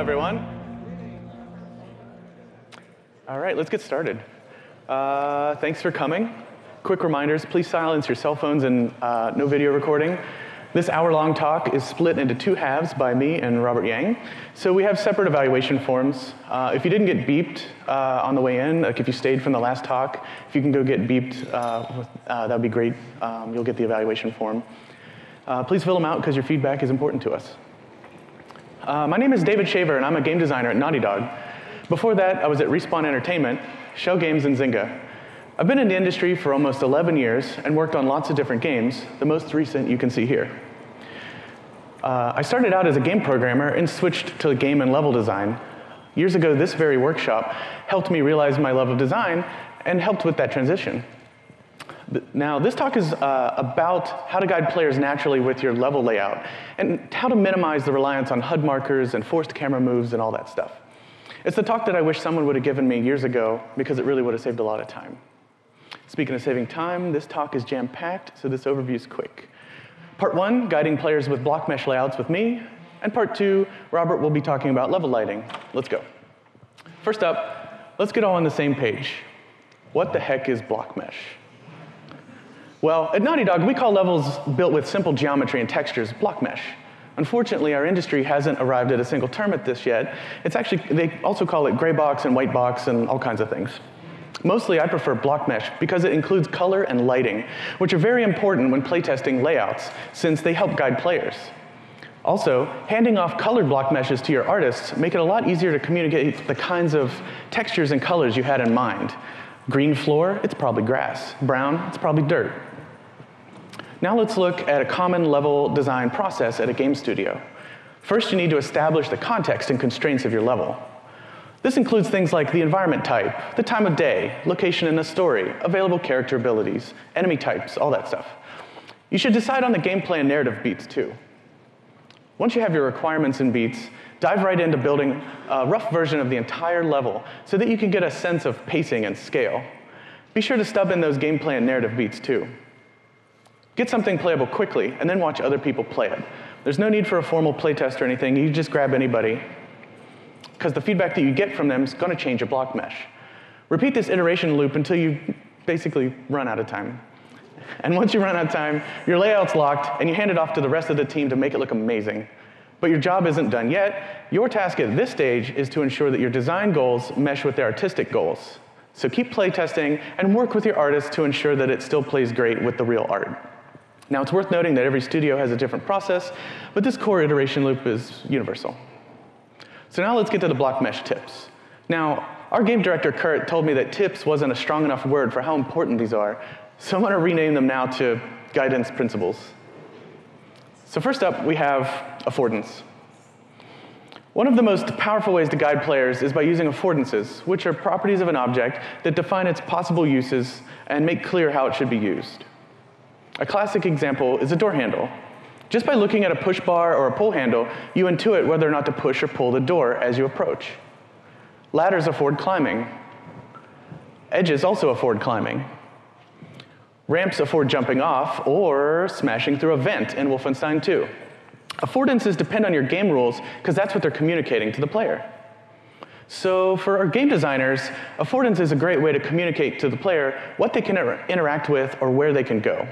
everyone. All right, let's get started. Thanks for coming. Quick reminders, please silence your cell phones and no video recording. This hour-long talk is split into two halves by me and Robert Yang. So we have separate evaluation forms. If you didn't get beeped on the way in, like if you stayed from the last talk, if you can go get beeped, that would be great. You'll get the evaluation form. Please fill them out because your feedback is important to us. My name is David Shaver, and I'm a game designer at Naughty Dog. Before that, I was at Respawn Entertainment, Shell Games, and Zynga. I've been in the industry for almost 11 years and worked on lots of different games, the most recent you can see here. I started out as a game programmer and switched to game and level design. Years ago, this very workshop helped me realize my love of design and helped with that transition. Now, this talk is about how to guide players naturally with your level layout and how to minimize the reliance on HUD markers and forced camera moves and all that stuff. It's the talk that I wish someone would have given me years ago because it really would have saved a lot of time. Speaking of saving time, this talk is jam-packed, so this overview is quick. Part 1, guiding players with Blockmesh layouts with me, and Part 2, Robert will be talking about level lighting. Let's go. First up, let's get all on the same page. What the heck is Blockmesh? Well, at Naughty Dog, we call levels built with simple geometry and textures Blockmesh. Unfortunately, our industry hasn't arrived at a single term at this yet. It's actually, they also call it gray box and white box and all kinds of things. Mostly, I prefer Blockmesh because it includes color and lighting, which are very important when playtesting layouts, since they help guide players. Also, handing off colored block meshes to your artists make it a lot easier to communicate the kinds of textures and colors you had in mind. Green floor, it's probably grass. Brown, it's probably dirt. Now let's look at a common level design process at a game studio. First, you need to establish the context and constraints of your level. This includes things like the environment type, the time of day, location in the story, available character abilities, enemy types, all that stuff. You should decide on the gameplay and narrative beats too. Once you have your requirements and beats, dive right into building a rough version of the entire level so that you can get a sense of pacing and scale. Be sure to stub in those gameplay and narrative beats too. Get something playable quickly, and then watch other people play it. There's no need for a formal playtest or anything. You just grab anybody, because the feedback that you get from them is going to change your block mesh. Repeat this iteration loop until you basically run out of time. And once you run out of time, your layout's locked, and you hand it off to the rest of the team to make it look amazing. But your job isn't done yet. Your task at this stage is to ensure that your design goals mesh with their artistic goals. So keep playtesting and work with your artists to ensure that it still plays great with the real art. Now, it's worth noting that every studio has a different process, but this core iteration loop is universal. So now let's get to the Blockmesh tips. Now, our game director, Kurt, told me that tips wasn't a strong enough word for how important these are, so I'm going to rename them now to guidance principles. So first up, we have affordance. One of the most powerful ways to guide players is by using affordances, which are properties of an object that define its possible uses and make clear how it should be used. A classic example is a door handle. Just by looking at a push bar or a pull handle, you intuit whether or not to push or pull the door as you approach. Ladders afford climbing. Edges also afford climbing. Ramps afford jumping off or smashing through a vent in Wolfenstein 2. Affordances depend on your game rules because that's what they're communicating to the player. So for our game designers, affordance is a great way to communicate to the player what they can interact with or where they can go.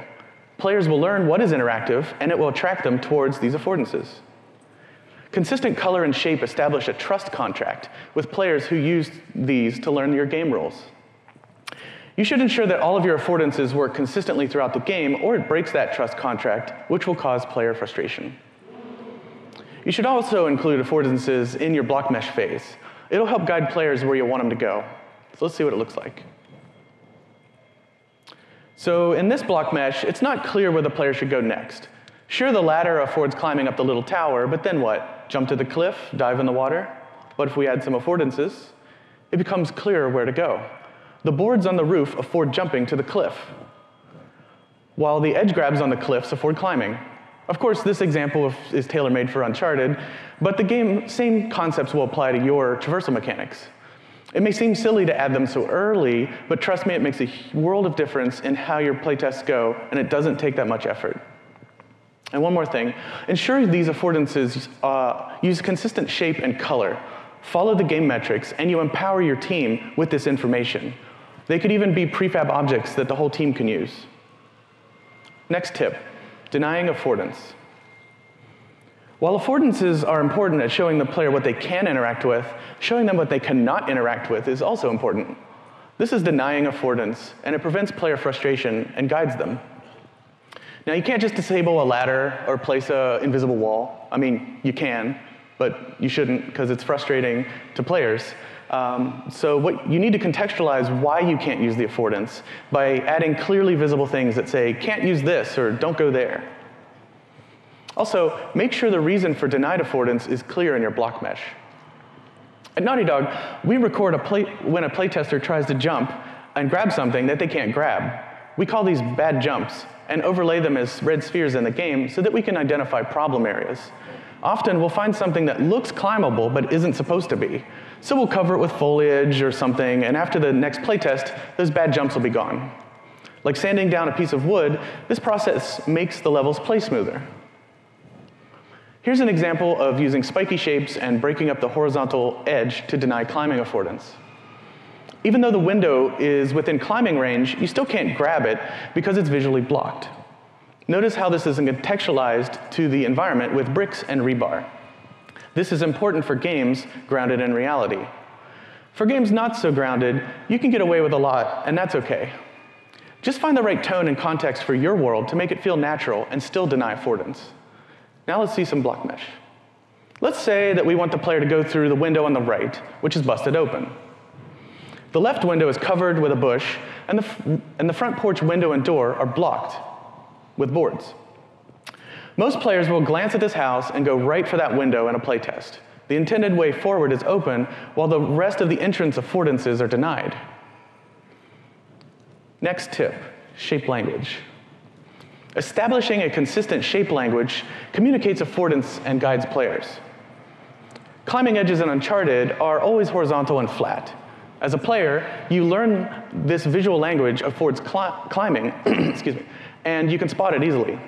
Players will learn what is interactive, and it will attract them towards these affordances. Consistent color and shape establish a trust contract with players who use these to learn your game rules. You should ensure that all of your affordances work consistently throughout the game, or it breaks that trust contract, which will cause player frustration. You should also include affordances in your block mesh phase. It'll help guide players where you want them to go. So let's see what it looks like. So in this block mesh, it's not clear where the player should go next. Sure, the ladder affords climbing up the little tower, but then what? Jump to the cliff, dive in the water? What if we add some affordances? It becomes clearer where to go. The boards on the roof afford jumping to the cliff, while the edge grabs on the cliffs afford climbing. Of course, this example is tailor-made for Uncharted, but the same concepts will apply to your traversal mechanics. It may seem silly to add them so early, but trust me, it makes a world of difference in how your playtests go, and it doesn't take that much effort. And one more thing, ensure these affordances use consistent shape and color, follow the game metrics, and you empower your team with this information. They could even be prefab objects that the whole team can use. Next tip, denying affordance. While affordances are important at showing the player what they can interact with, showing them what they cannot interact with is also important. This is denying affordance, and it prevents player frustration and guides them. Now, you can't just disable a ladder or place an invisible wall. I mean, you can, but you shouldn't because it's frustrating to players. So you need to contextualize why you can't use the affordance by adding clearly visible things that say, can't use this or don't go there. Also, make sure the reason for denied affordance is clear in your Blockmesh. At Naughty Dog, we record when a playtester tries to jump and grab something that they can't grab. We call these bad jumps and overlay them as red spheres in the game so that we can identify problem areas. Often, we'll find something that looks climbable but isn't supposed to be. So we'll cover it with foliage or something, and after the next playtest, those bad jumps will be gone. Like sanding down a piece of wood, this process makes the levels play smoother. Here's an example of using spiky shapes and breaking up the horizontal edge to deny climbing affordance. Even though the window is within climbing range, you still can't grab it because it's visually blocked. Notice how this is contextualized to the environment with bricks and rebar. This is important for games grounded in reality. For games not so grounded, you can get away with a lot, and that's okay. Just find the right tone and context for your world to make it feel natural and still deny affordance. Now let's see some Blockmesh. Let's say that we want the player to go through the window on the right, which is busted open. The left window is covered with a bush, and the front porch window and door are blocked with boards. Most players will glance at this house and go right for that window in a playtest. The intended way forward is open, while the rest of the entrance affordances are denied. Next tip, shape language. Establishing a consistent shape language communicates affordance and guides players. Climbing edges in Uncharted are always horizontal and flat. As a player, you learn this visual language affords climbing, excuse me, and you can spot it easily.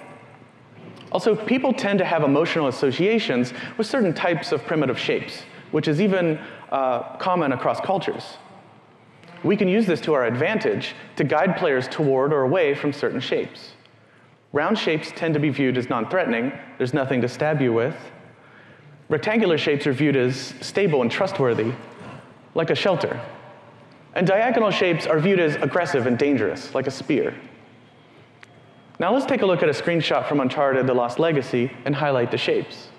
Also, people tend to have emotional associations with certain types of primitive shapes, which is even common across cultures. We can use this to our advantage to guide players toward or away from certain shapes. Round shapes tend to be viewed as non-threatening. There's nothing to stab you with. Rectangular shapes are viewed as stable and trustworthy, like a shelter. And diagonal shapes are viewed as aggressive and dangerous, like a spear. Now let's take a look at a screenshot from Uncharted: The Lost Legacy and highlight the shapes.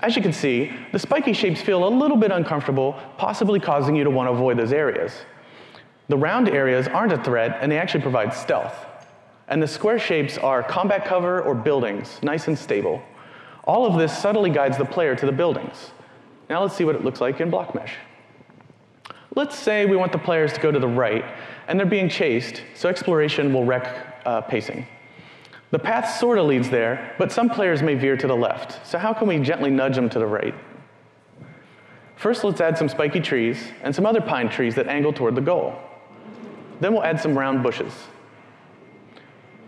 As you can see, the spiky shapes feel a little bit uncomfortable, possibly causing you to want to avoid those areas. The round areas aren't a threat, and they actually provide stealth. And the square shapes are combat cover or buildings, nice and stable. All of this subtly guides the player to the buildings. Now let's see what it looks like in Blockmesh. Let's say we want the players to go to the right, and they're being chased, so exploration will wreck pacing. The path sort of leads there, but some players may veer to the left, so how can we gently nudge them to the right? First, let's add some spiky trees and some other pine trees that angle toward the goal. Then we'll add some round bushes.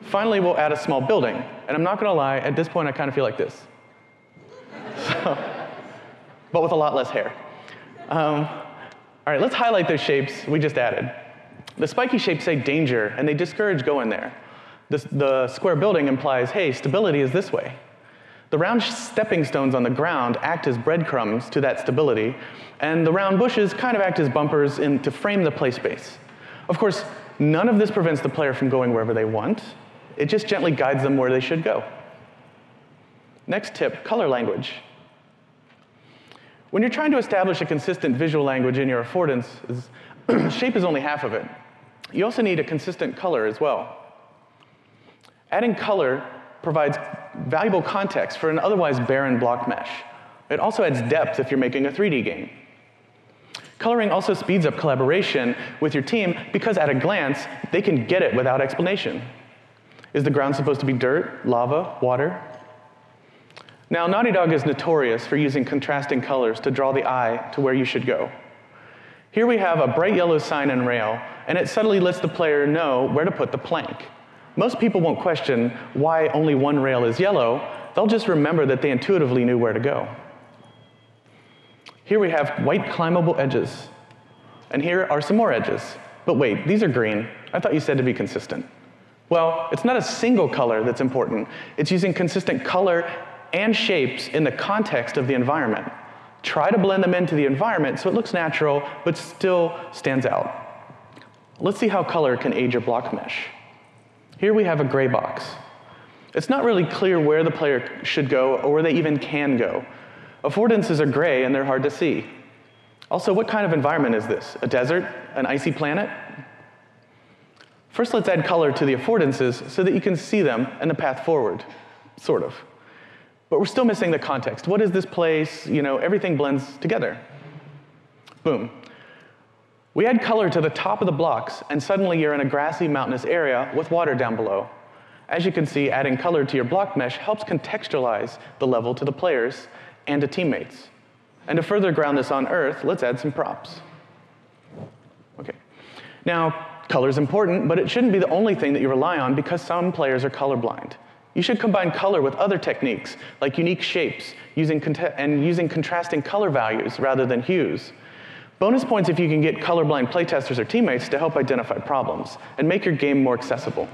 Finally, we'll add a small building, and I'm not going to lie, at this point I kind of feel like this. But with a lot less hair. All right, let's highlight those shapes we just added. The spiky shapes say danger, and they discourage going there. The square building implies, hey, stability is this way. The round stepping stones on the ground act as breadcrumbs to that stability, and the round bushes kind of act as bumpers to frame the play space. Of course, none of this prevents the player from going wherever they want. It just gently guides them where they should go. Next tip, color language. When you're trying to establish a consistent visual language in your affordance, shape is only half of it. You also need a consistent color as well. Adding color provides valuable context for an otherwise barren block mesh. It also adds depth if you're making a 3D game. Coloring also speeds up collaboration with your team because at a glance, they can get it without explanation. Is the ground supposed to be dirt, lava, water? Now, Naughty Dog is notorious for using contrasting colors to draw the eye to where you should go. Here we have a bright yellow sign and rail, and it subtly lets the player know where to put the plank. Most people won't question why only one rail is yellow. They'll just remember that they intuitively knew where to go. Here we have white climbable edges. And here are some more edges. But wait, these are green. I thought you said to be consistent. Well, it's not a single color that's important. It's using consistent color and shapes in the context of the environment. Try to blend them into the environment so it looks natural, but still stands out. Let's see how color can aid your block mesh. Here we have a gray box. It's not really clear where the player should go or where they even can go. Affordances are gray and they're hard to see. Also, what kind of environment is this? A desert? An icy planet? First, let's add color to the affordances so that you can see them and the path forward, sort of. But we're still missing the context. What is this place? You know, everything blends together. Boom. We add color to the top of the blocks, and suddenly you're in a grassy, mountainous area with water down below. As you can see, adding color to your block mesh helps contextualize the level to the players and to teammates. And to further ground this on Earth, let's add some props. Okay. Now, color is important, but it shouldn't be the only thing that you rely on because some players are colorblind. You should combine color with other techniques, like unique shapes, using contrasting color values rather than hues. Bonus points if you can get colorblind playtesters or teammates to help identify problems and make your game more accessible.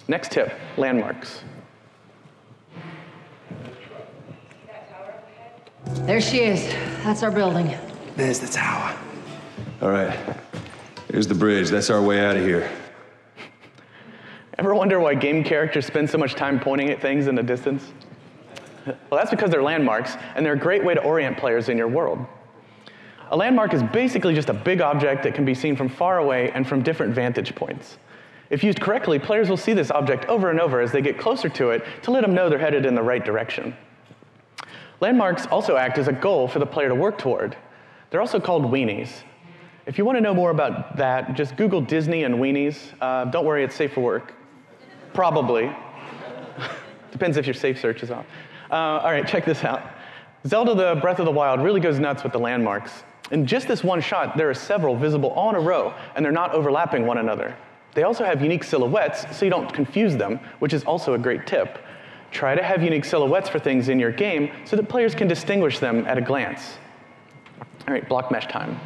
Next tip, landmarks. There she is. That's our building. There's the tower. All right. Here's the bridge. That's our way out of here. Ever wonder why game characters spend so much time pointing at things in the distance? Well, that's because they're landmarks, and they're a great way to orient players in your world. A landmark is basically just a big object that can be seen from far away and from different vantage points. If used correctly, players will see this object over and over as they get closer to it to let them know they're headed in the right direction. Landmarks also act as a goal for the player to work toward. They're also called weenies. If you want to know more about that, just Google Disney and weenies. Don't worry, it's safe for work. Probably. Depends if your safe search is on. All right, check this out. Zelda: The Breath of the Wild really goes nuts with the landmarks. In just this one shot, there are several visible all in a row, and they're not overlapping one another. They also have unique silhouettes, so you don't confuse them, which is also a great tip. Try to have unique silhouettes for things in your game so that players can distinguish them at a glance. All right, block mesh time.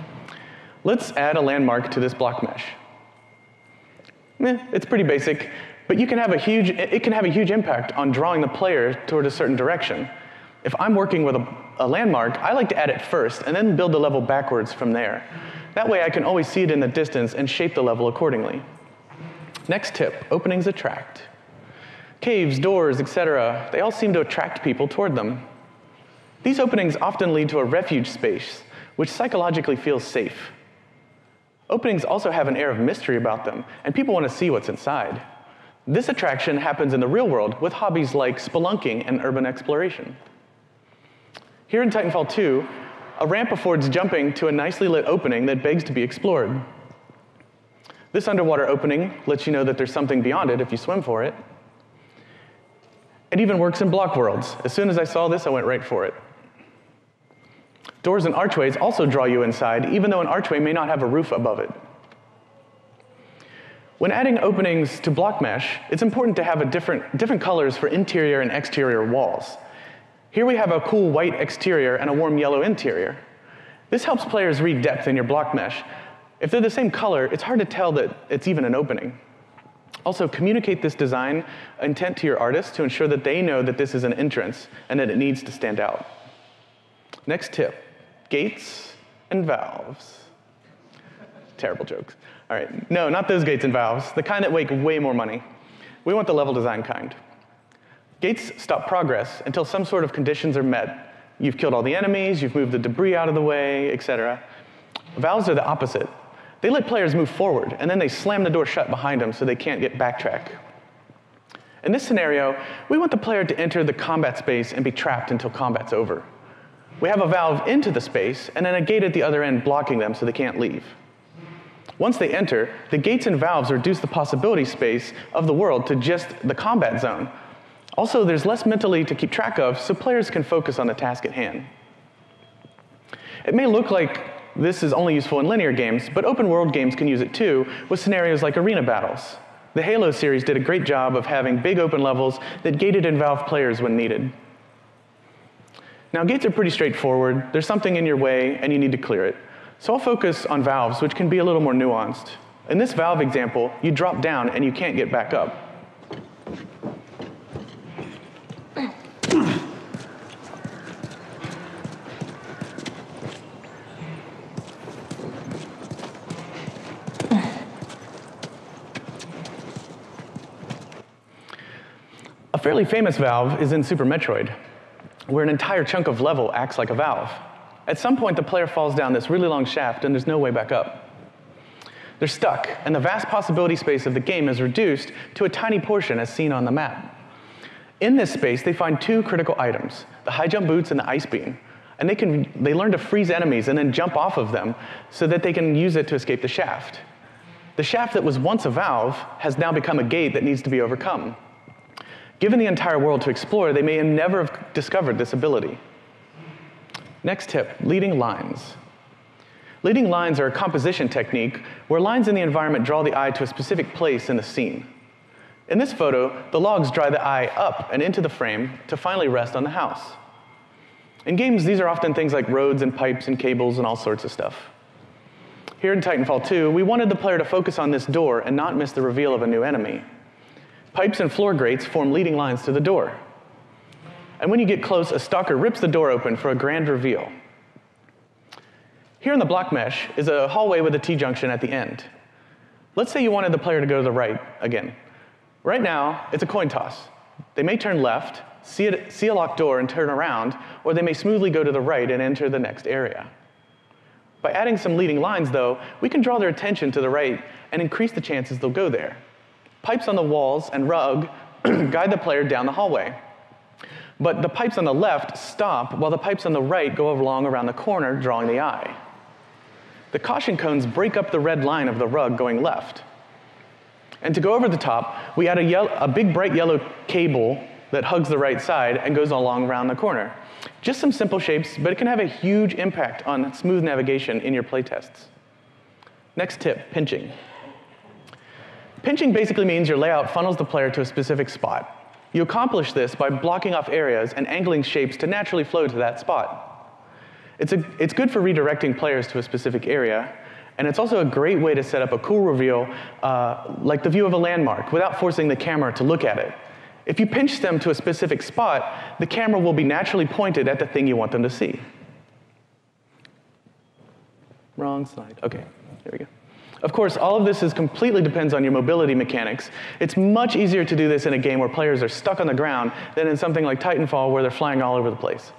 Let's add a landmark to this block mesh. It's pretty basic, but it can have a huge impact on drawing the player toward a certain direction. If I'm working with a landmark, I like to add it first and then build the level backwards from there. That way I can always see it in the distance and shape the level accordingly. Next tip, openings attract. Caves, doors, etc., they all seem to attract people toward them. These openings often lead to a refuge space, which psychologically feels safe. Openings also have an air of mystery about them, and people want to see what's inside. This attraction happens in the real world with hobbies like spelunking and urban exploration. Here in Titanfall 2, a ramp affords jumping to a nicely lit opening that begs to be explored. This underwater opening lets you know that there's something beyond it if you swim for it. It even works in block worlds. As soon as I saw this, I went right for it. Doors and archways also draw you inside, even though an archway may not have a roof above it. When adding openings to block mesh, it's important to have different colors for interior and exterior walls. Here we have a cool white exterior and a warm yellow interior. This helps players read depth in your block mesh. If they're the same color, it's hard to tell that it's even an opening. Also, communicate this design intent to your artists to ensure that they know that this is an entrance and that it needs to stand out. Next tip, gates and valves. Terrible jokes. All right, no, not those gates and valves, the kind that make way more money. We want the level design kind. Gates stop progress until some sort of conditions are met. You've killed all the enemies, you've moved the debris out of the way, etc. Valves are the opposite. They let players move forward, and then they slam the door shut behind them so they can't get backtrack. In this scenario, we want the player to enter the combat space and be trapped until combat's over. We have a valve into the space, and then a gate at the other end blocking them so they can't leave. Once they enter, the gates and valves reduce the possibility space of the world to just the combat zone. Also, there's less mentally to keep track of, so players can focus on the task at hand. It may look like this is only useful in linear games, but open world games can use it too, with scenarios like arena battles. The Halo series did a great job of having big open levels that gated in Valve players when needed. Now, gates are pretty straightforward. There's something in your way, and you need to clear it. So I'll focus on valves, which can be a little more nuanced. In this valve example, you drop down, and you can't get back up. A fairly famous valve is in Super Metroid, where an entire chunk of level acts like a valve. At some point, the player falls down this really long shaft, and there's no way back up. They're stuck, and the vast possibility space of the game is reduced to a tiny portion as seen on the map. In this space, they find two critical items, the high jump boots and the ice beam, and they learn to freeze enemies and then jump off of them so that they can use it to escape the shaft. The shaft that was once a valve has now become a gate that needs to be overcome. Given the entire world to explore, they may never have discovered this ability. Next tip, leading lines. Leading lines are a composition technique where lines in the environment draw the eye to a specific place in the scene. In this photo, the logs draw the eye up and into the frame to finally rest on the house. In games, these are often things like roads and pipes and cables and all sorts of stuff. Here in Titanfall 2, we wanted the player to focus on this door and not miss the reveal of a new enemy. Pipes and floor grates form leading lines to the door. And when you get close, a stalker rips the door open for a grand reveal. Here in the Blockmesh is a hallway with a T-junction at the end. Let's say you wanted the player to go to the right again. Right now, it's a coin toss. They may turn left, see a locked door and turn around, or they may smoothly go to the right and enter the next area. By adding some leading lines, though, we can draw their attention to the right and increase the chances they'll go there. Pipes on the walls and rug guide the player down the hallway. But the pipes on the left stop, while the pipes on the right go along around the corner, drawing the eye. The caution cones break up the red line of the rug going left. And to go over the top, we add a big bright yellow cable that hugs the right side and goes along around the corner. Just some simple shapes, but it can have a huge impact on smooth navigation in your playtests. Next tip, pinching. Pinching basically means your layout funnels the player to a specific spot. You accomplish this by blocking off areas and angling shapes to naturally flow to that spot. It's good for redirecting players to a specific area, and it's also a great way to set up a cool reveal, like the view of a landmark, without forcing the camera to look at it. If you pinch them to a specific spot, the camera will be naturally pointed at the thing you want them to see. Wrong slide. OK, here we go. Of course, all of this completely depends on your mobility mechanics. It's much easier to do this in a game where players are stuck on the ground than in something like Titanfall where they're flying all over the place.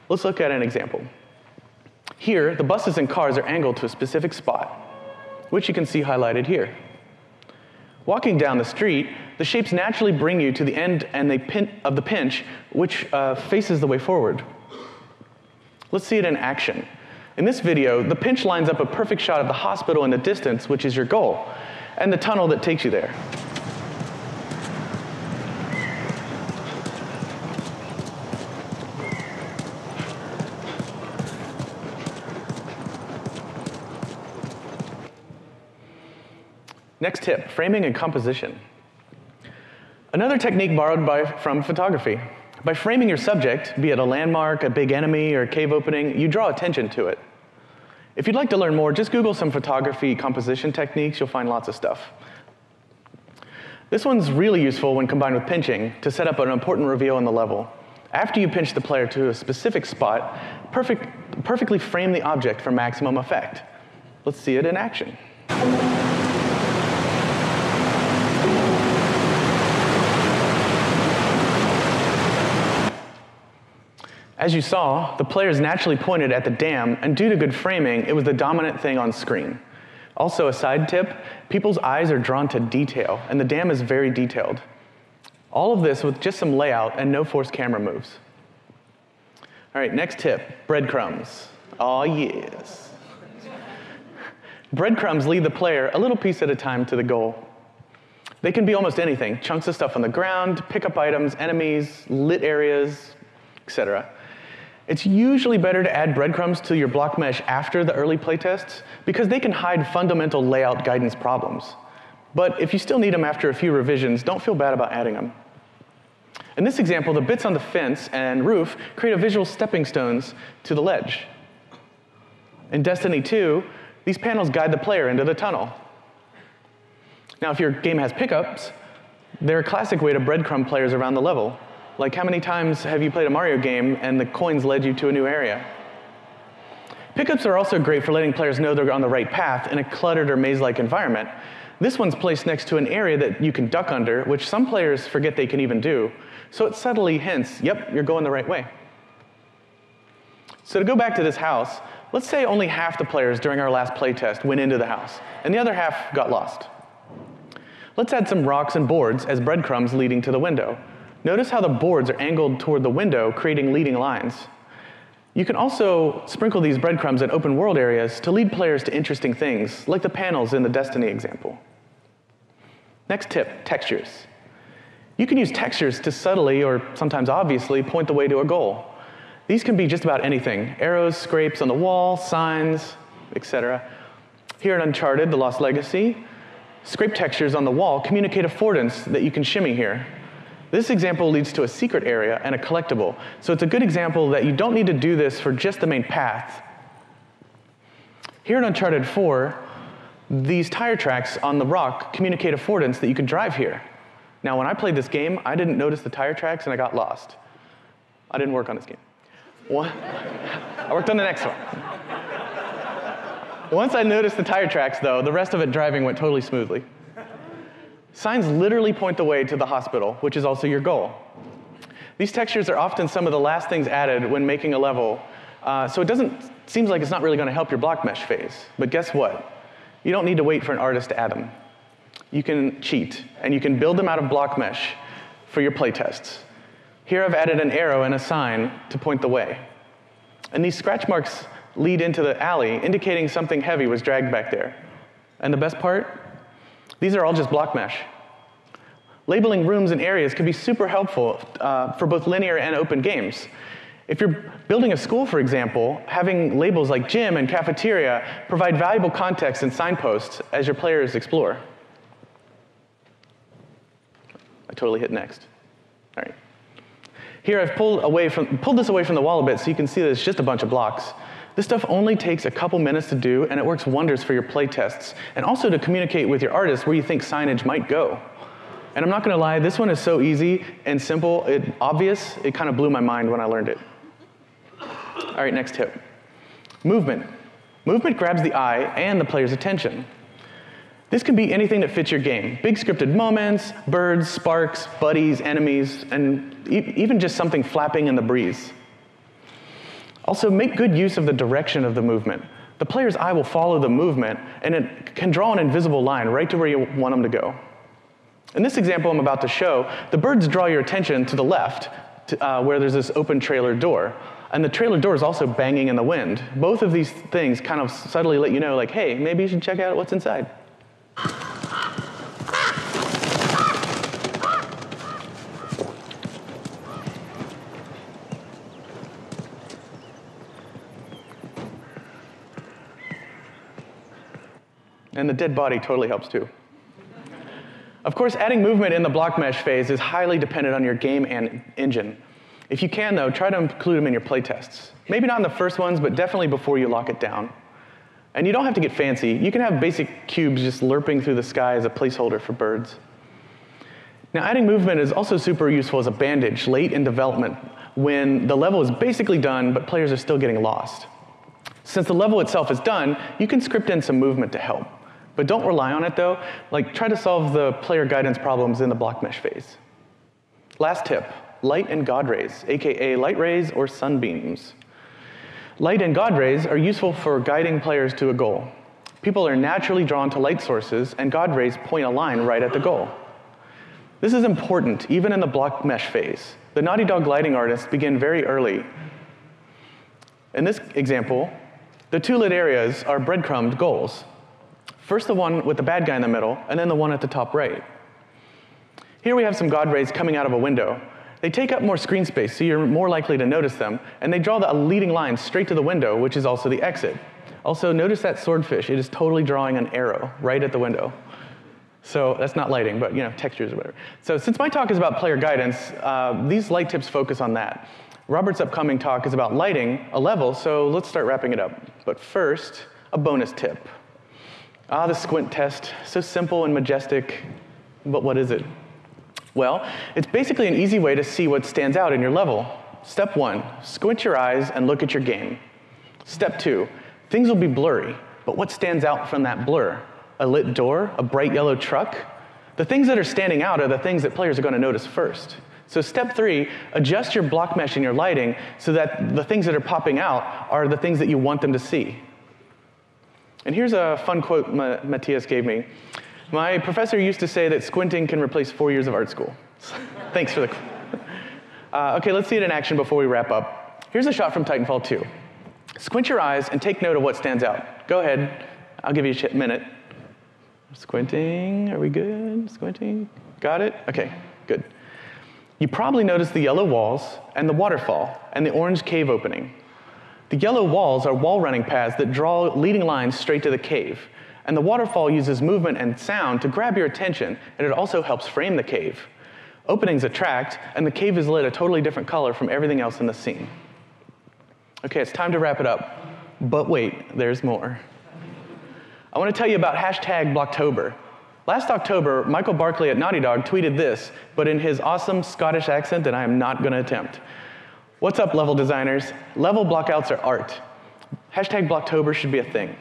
Let's look at an example. Here, the buses and cars are angled to a specific spot, which you can see highlighted here. Walking down the street, the shapes naturally bring you to the end of the pinch, which faces the way forward. Let's see it in action. In this video, the pinch lines up a perfect shot of the hospital in the distance, which is your goal, and the tunnel that takes you there. Next tip, framing and composition. Another technique borrowed from photography. By framing your subject, be it a landmark, a big enemy, or a cave opening, you draw attention to it. If you'd like to learn more, just Google some photography composition techniques. You'll find lots of stuff. This one's really useful when combined with pinching to set up an important reveal in the level. After you pinch the player to a specific spot, perfectly frame the object for maximum effect. Let's see it in action. As you saw, the players naturally pointed at the dam, and due to good framing, it was the dominant thing on screen. Also, a side tip, people's eyes are drawn to detail, and the dam is very detailed. All of this with just some layout and no forced camera moves. All right, next tip, breadcrumbs. Oh, yes. Breadcrumbs lead the player a little piece at a time to the goal. They can be almost anything, chunks of stuff on the ground, pickup items, enemies, lit areas, etc. It's usually better to add breadcrumbs to your Blockmesh after the early playtests because they can hide fundamental layout guidance problems. But if you still need them after a few revisions, don't feel bad about adding them. In this example, the bits on the fence and roof create a visual stepping stones to the ledge. In Destiny 2, these panels guide the player into the tunnel. Now, if your game has pickups, they're a classic way to breadcrumb players around the level. Like, how many times have you played a Mario game and the coins led you to a new area? Pickups are also great for letting players know they're on the right path in a cluttered or maze-like environment. This one's placed next to an area that you can duck under, which some players forget they can even do. So it subtly hints, yep, you're going the right way. So to go back to this house, let's say only half the players during our last playtest went into the house, and the other half got lost. Let's add some rocks and boards as breadcrumbs leading to the window. Notice how the boards are angled toward the window, creating leading lines. You can also sprinkle these breadcrumbs in open world areas to lead players to interesting things, like the panels in the Destiny example. Next tip, textures. You can use textures to subtly, or sometimes obviously, point the way to a goal. These can be just about anything: arrows, scrapes on the wall, signs, etc. Here at Uncharted, The Lost Legacy, scrape textures on the wall communicate affordance that you can shimmy here. This example leads to a secret area and a collectible, so it's a good example that you don't need to do this for just the main path. Here in Uncharted 4, these tire tracks on the rock communicate affordance that you can drive here. Now, when I played this game, I didn't notice the tire tracks and I got lost. I didn't work on this game. I worked on the next one. Once I noticed the tire tracks, though, the rest of it driving went totally smoothly. Signs literally point the way to the hospital, which is also your goal. These textures are often some of the last things added when making a level, so seems like it's not really going to help your Blockmesh phase. But guess what? You don't need to wait for an artist to add them. You can cheat, and you can build them out of Blockmesh for your playtests. Here I've added an arrow and a sign to point the way. And these scratch marks lead into the alley, indicating something heavy was dragged back there. And the best part? These are all just Blockmesh. Labeling rooms and areas can be super helpful for both linear and open games. If you're building a school, for example, having labels like gym and cafeteria provide valuable context and signposts as your players explore. I totally hit next. All right. Here I've pulled this away from the wall a bit so you can see that it's just a bunch of blocks. This stuff only takes a couple minutes to do, and it works wonders for your playtests, and also to communicate with your artists where you think signage might go. And I'm not going to lie, this one is so easy and simple, obvious, it kind of blew my mind when I learned it. All right, next tip. Movement. Movement grabs the eye and the player's attention. This can be anything that fits your game. Big scripted moments, birds, sparks, buddies, enemies, and even just something flapping in the breeze. Also, make good use of the direction of the movement. The player's eye will follow the movement, and it can draw an invisible line right to where you want them to go. In this example I'm about to show, the birds draw your attention to the left, where there's this open trailer door. And the trailer door is also banging in the wind. Both of these things kind of subtly let you know, like, hey, maybe you should check out what's inside. And the dead body totally helps too. Of course, adding movement in the Blockmesh phase is highly dependent on your game and engine. If you can, though, try to include them in your playtests. Maybe not in the first ones, but definitely before you lock it down. And you don't have to get fancy. You can have basic cubes just lerping through the sky as a placeholder for birds. Now, adding movement is also super useful as a bandage late in development when the level is basically done, but players are still getting lost. Since the level itself is done, you can script in some movement to help. But don't rely on it, though. Like, try to solve the player guidance problems in the Blockmesh phase. Last tip, light and God rays, aka light rays or sunbeams. Light and God rays are useful for guiding players to a goal. People are naturally drawn to light sources, and God rays point a line right at the goal. This is important, even in the Blockmesh phase. The Naughty Dog lighting artists begin very early. In this example, the two lit areas are breadcrumbed goals. First the one with the bad guy in the middle, and then the one at the top right. Here we have some God rays coming out of a window. They take up more screen space, so you're more likely to notice them, and they draw a leading line straight to the window, which is also the exit. Also, notice that swordfish. It is totally drawing an arrow right at the window. So that's not lighting, but textures or whatever. So since my talk is about player guidance, these light tips focus on that. Robert's upcoming talk is about lighting a level, so let's start wrapping it up. But first, a bonus tip. The squint test, so simple and majestic, but what is it? Well, it's basically an easy way to see what stands out in your level. Step 1, squint your eyes and look at your game. Step 2, things will be blurry, but what stands out from that blur? A lit door, a bright yellow truck? The things that are standing out are the things that players are going to notice first. So step 3, adjust your block mesh in your lighting so that the things that are popping out are the things that you want them to see. And here's a fun quote Matthias gave me. My professor used to say that squinting can replace 4 years of art school. Thanks for the OK, let's see it in action before we wrap up. Here's a shot from Titanfall 2. Squint your eyes and take note of what stands out. Go ahead. I'll give you a minute. Squinting. Are we good? Squinting. Got it? OK, good. You probably noticed the yellow walls and the waterfall and the orange cave opening. The yellow walls are wall running paths that draw leading lines straight to the cave. And the waterfall uses movement and sound to grab your attention, and it also helps frame the cave. Openings attract, and the cave is lit a totally different color from everything else in the scene. OK, it's time to wrap it up. But wait, there's more. I want to tell you about #Blocktober. Last October, Michael Barkley at Naughty Dog tweeted this, but in his awesome Scottish accent that I am not going to attempt. What's up, level designers? Level blockouts are art. #Blocktober should be a thing.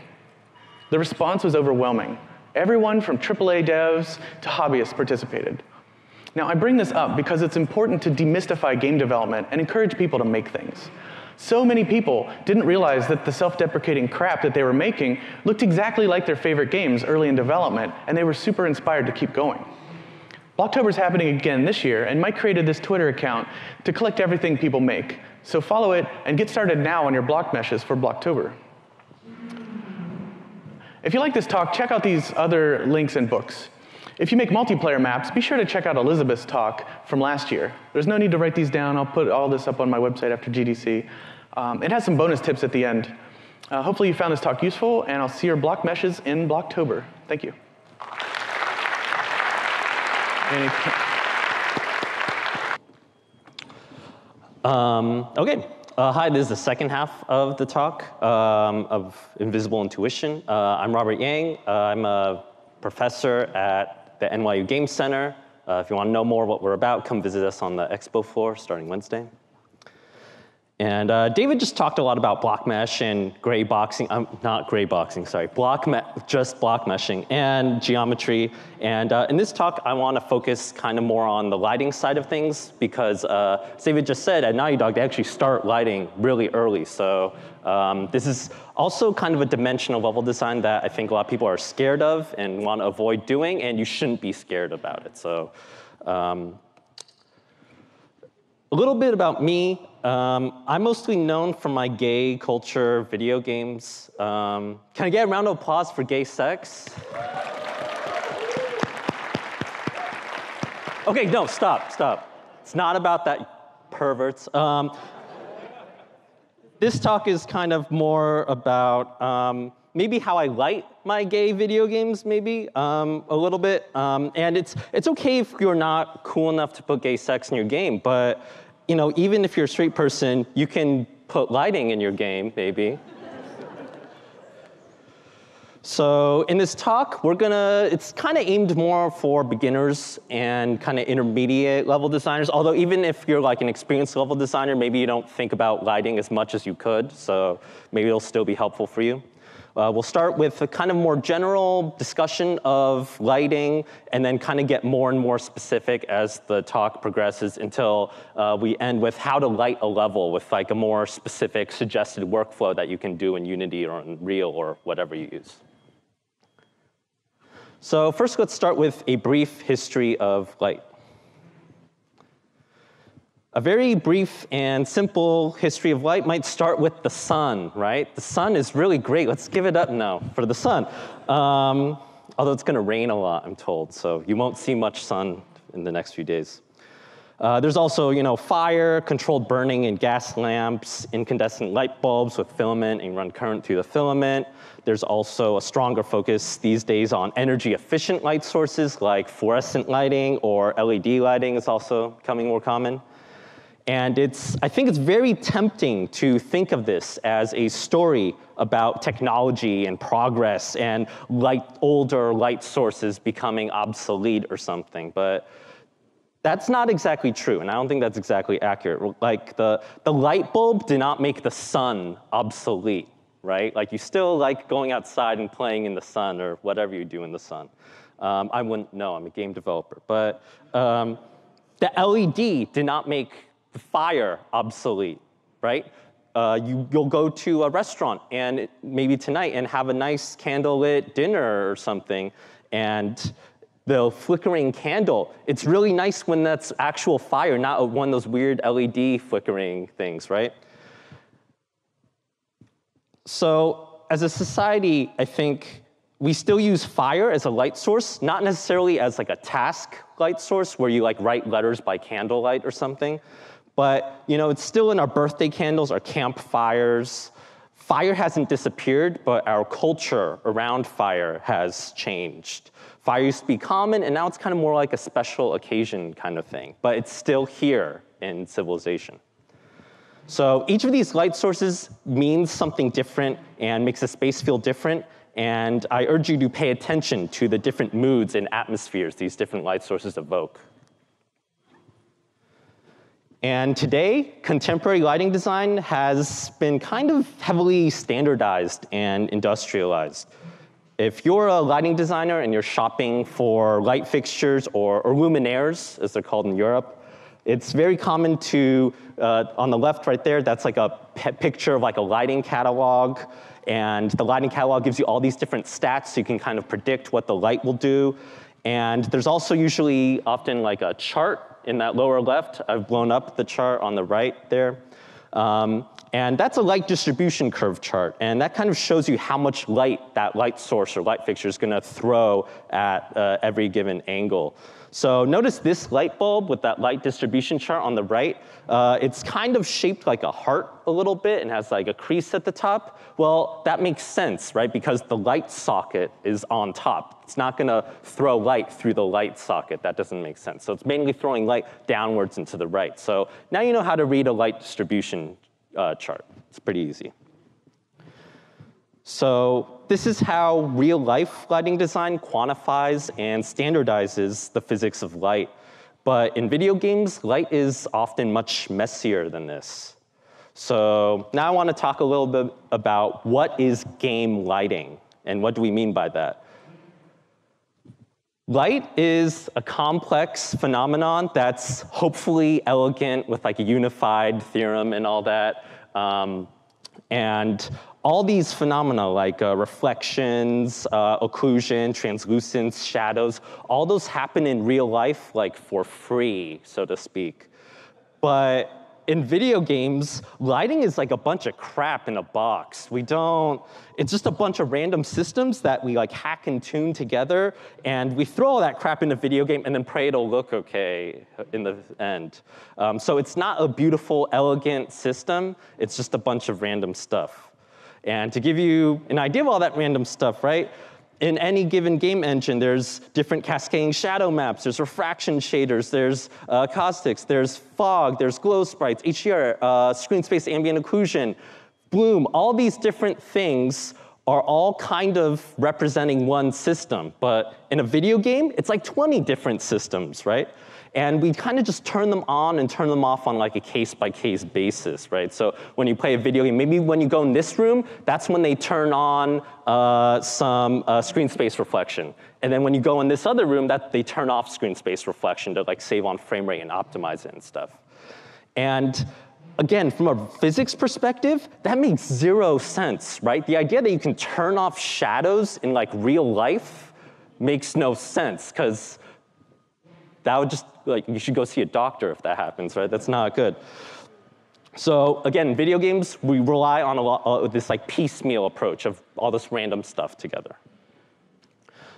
The response was overwhelming. Everyone from AAA devs to hobbyists participated. Now, I bring this up because it's important to demystify game development and encourage people to make things. So many people didn't realize that the self-deprecating crap that they were making looked exactly like their favorite games early in development, and they were super inspired to keep going. Blocktober's happening again this year, and Mike created this Twitter account to collect everything people make. So follow it and get started now on your block meshes for Blocktober. If you like this talk, check out these other links and books. If you make multiplayer maps, be sure to check out Elizabeth's talk from last year. There's no need to write these down. I'll put all this up on my website after GDC. It has some bonus tips at the end. Hopefully you found this talk useful, and I'll see your block meshes in Blocktober. Thank you. OK. Hi, this is the second half of the talk of Invisible Intuition. I'm Robert Yang. I'm a professor at the NYU Game Center. If you want to know more what we're about, come visit us on the expo floor starting Wednesday. And David just talked a lot about blockmesh and gray boxing, not gray boxing, sorry, just block meshing and geometry. And in this talk, I want to focus kind of more on the lighting side of things because, as David just said, at Naughty Dog, they actually start lighting really early. So this is also kind of a dimension of level design that I think a lot of people are scared of and want to avoid doing, and you shouldn't be scared about it. So a little bit about me. I'm mostly known for my gay culture video games. Can I get a round of applause for gay sex? OK, no, stop. It's not about that, perverts. This talk is kind of more about maybe how I light my gay video games, maybe, a little bit. And it's OK if you're not cool enough to put gay sex in your game, but even if you're a straight person, you can put lighting in your game, maybe. So in this talk, it's kind of aimed more for beginners and kind of intermediate level designers, although even if you're like an experienced level designer, maybe you don't think about lighting as much as you could, so maybe it'll still be helpful for you. We'll start with a kind of more general discussion of lighting and then kind of get more and more specific as the talk progresses until we end with how to light a level with like a more specific suggested workflow that you can do in Unity or Unreal or whatever you use. So first, let's start with a brief history of light. A very brief and simple history of light might start with the sun, right? The sun is really great. Let's give it up now for the sun. Although it's going to rain a lot, I'm told, so you won't see much sun in the next few days. There's also, fire, controlled burning in gas lamps, incandescent light bulbs with filament and run current through the filament. There's also a stronger focus these days on energy efficient light sources like fluorescent lighting or LED lighting is also becoming more common. And I think it's very tempting to think of this as a story about technology and progress and older light sources becoming obsolete or something. But that's not exactly true, and I don't think that's exactly accurate. Like the light bulb did not make the sun obsolete, right? Like you still like going outside and playing in the sun or whatever you do in the sun. I wouldn't know, I'm a game developer. But the LED did not make the fire obsolete, right? You'll go to a restaurant and maybe tonight and have a nice candlelit dinner or something, and the flickering candle, it's really nice when that's actual fire, not one of those weird LED flickering things, right? So as a society, I think we still use fire as a light source, not necessarily as like a task light source where you like write letters by candlelight or something. But it's still in our birthday candles, our campfires. Fire hasn't disappeared, but our culture around fire has changed. Fire used to be common, and now it's kind of more like a special occasion kind of thing. But it's still here in civilization. So each of these light sources means something different and makes a space feel different. And I urge you to pay attention to the different moods and atmospheres these different light sources evoke. And today, contemporary lighting design has been kind of heavily standardized and industrialized. If you're a lighting designer and you're shopping for light fixtures or luminaires, as they're called in Europe, it's very common to, on the left right there, that's like a picture of like a lighting catalog. And the lighting catalog gives you all these different stats so you can kind of predict what the light will do. And there's also usually often like a chart in that lower left. I've blown up the chart on the right there. And that's a light distribution curve chart. And that kind of shows you how much light that light source or light fixture is going to throw at every given angle. So notice this light bulb with that light distribution chart on the right. It's kind of shaped like a heart a little bit and has like a crease at the top. Well, that makes sense, right? Because the light socket is on top. It's not going to throw light through the light socket. That doesn't make sense. So it's mainly throwing light downwards and to the right. So now you know how to read a light distribution chart. It's pretty easy. So this is how real-life lighting design quantifies and standardizes the physics of light. But in video games, light is often much messier than this. So now I want to talk a little bit about what is game lighting and what do we mean by that. Light is a complex phenomenon that's hopefully elegant with like a unified theorem and all that. And all these phenomena like reflections, occlusion, translucence, shadows, all those happen in real life like for free, so to speak. But in video games, lighting is like a bunch of crap in a box. It's just a bunch of random systems that we like hack and tune together, and we throw all that crap in a video game and then pray it'll look okay in the end. So it's not a beautiful, elegant system. It's just a bunch of random stuff. And to give you an idea of all that random stuff, right? In any given game engine, there's different cascading shadow maps, there's refraction shaders, there's caustics, there's fog, there's glow sprites, HDR, screen space ambient occlusion, bloom. All these different things are all kind of representing one system. But in a video game, it's like 20 different systems, right? And we kind of just turn them on and turn them off on like a case-by-case basis, right? So when you play a video game, maybe when you go in this room, that's when they turn on some screen space reflection. And then when you go in this other room, they turn off screen space reflection to like save on frame rate and optimize it and stuff. And again, from a physics perspective, that makes zero sense, right? The idea that you can turn off shadows in like real life makes no sense, because that would just, like, you should go see a doctor if that happens, right? That's not good. So again, video games, we rely on a lot of this like piecemeal approach of all this random stuff together.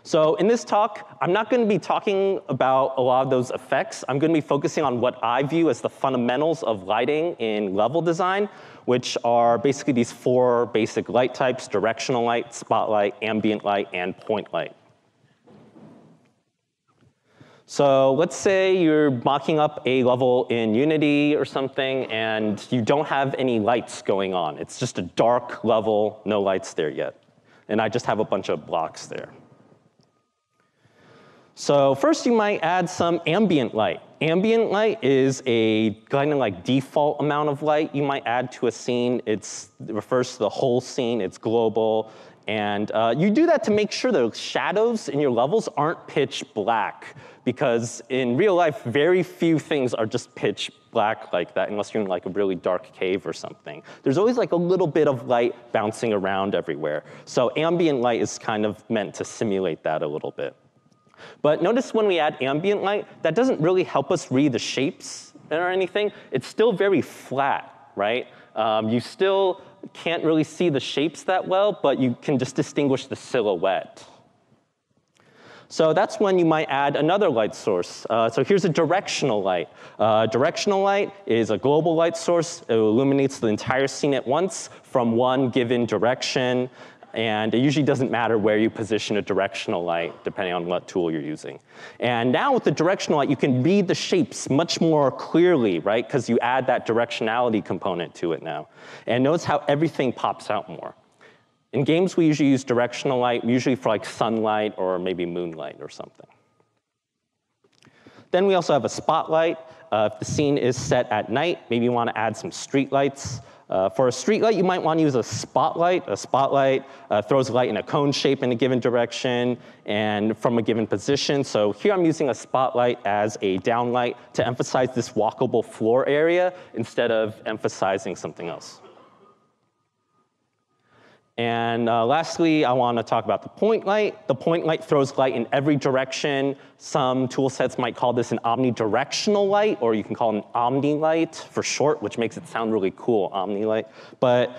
So in this talk, I'm not going to be talking about a lot of those effects. I'm going to be focusing on what I view as the fundamentals of lighting in level design, which are basically these 4 basic light types: directional light, spotlight, ambient light, and point light. So let's say you're mocking up a level in Unity or something, and you don't have any lights going on. It's just a dark level, no lights there yet. And I just have a bunch of blocks there. So first, you might add some ambient light. Ambient light is a kind of like default amount of light you might add to a scene. It refers to the whole scene. It's global. And you do that to make sure the shadows in your levels aren't pitch black, because in real life, very few things are just pitch black like that, unless you're in like a really dark cave or something. There's always like a little bit of light bouncing around everywhere. So ambient light is kind of meant to simulate that a little bit. But notice when we add ambient light, that doesn't really help us read the shapes or anything. It's still very flat, right? You still can't really see the shapes that well, but you can just distinguish the silhouette. So that's when you might add another light source. So here's a directional light. Directional light is a global light source. It illuminates the entire scene at once from one given direction. And it usually doesn't matter where you position a directional light, depending on what tool you're using. And now with the directional light, you can read the shapes much more clearly, right? Because you add that directionality component to it now. And notice how everything pops out more. In games, we usually use directional light, usually for like sunlight or maybe moonlight or something. Then we also have a spotlight. If the scene is set at night, maybe you want to add some street lights. For a street light, you might want to use a spotlight. A spotlight throws light in a cone shape in a given direction and from a given position. So here I'm using a spotlight as a downlight to emphasize this walkable floor area instead of emphasizing something else. And lastly, I want to talk about the point light. The point light throws light in every direction. Some tool sets might call this an omnidirectional light, or you can call it an omni light for short, which makes it sound really cool, omni light. But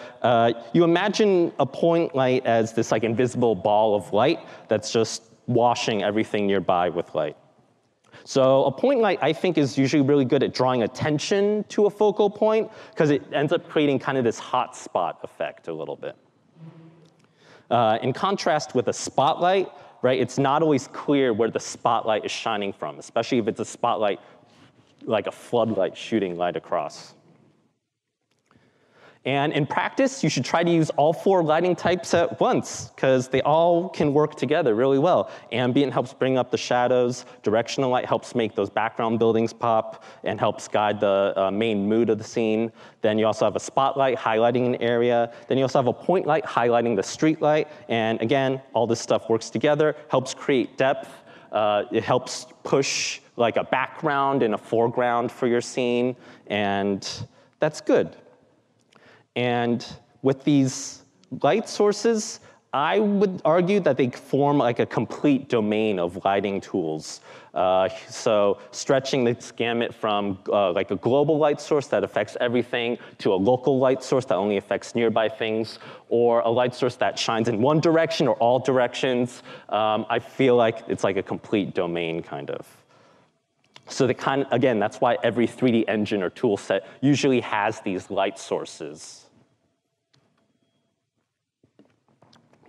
you imagine a point light as this like invisible ball of light that's just washing everything nearby with light. So a point light, I think, is usually really good at drawing attention to a focal point, because it ends up creating kind of this hot spot effect a little bit. In contrast with a spotlight, right, it's not always clear where the spotlight is shining from, especially if it's a spotlight like a floodlight shooting light across. And in practice, you should try to use all 4 lighting types at once, because they all can work together really well. Ambient helps bring up the shadows. Directional light helps make those background buildings pop and helps guide the main mood of the scene. Then you also have a spotlight highlighting an area. Then you also have a point light highlighting the street light. And again, all this stuff works together, helps create depth. It helps push like a background and a foreground for your scene. And that's good. And with these light sources, I would argue that they form like a complete domain of lighting tools. So stretching this gamut from like a global light source that affects everything to a local light source that only affects nearby things, or a light source that shines in one direction or all directions. I feel like it's like a complete domain, kind of. So again, that's why every 3D engine or tool set usually has these light sources.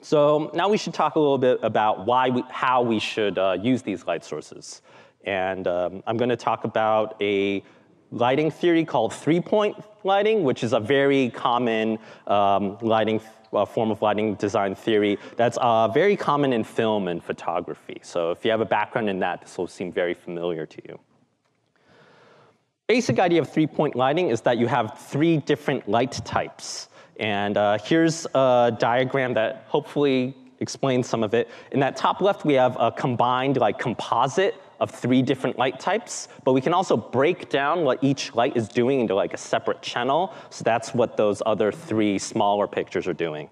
So now we should talk a little bit about how we should use these light sources. And I'm going to talk about a lighting theory called 3-point lighting, which is a very common form of lighting design theory that's very common in film and photography. So if you have a background in that, this will seem very familiar to you. Basic idea of 3-point lighting is that you have 3 different light types. And here's a diagram that hopefully explains some of it. In that top left, we have a combined like composite of 3 different light types, but we can also break down what each light is doing into like a separate channel. So that's what those other 3 smaller pictures are doing.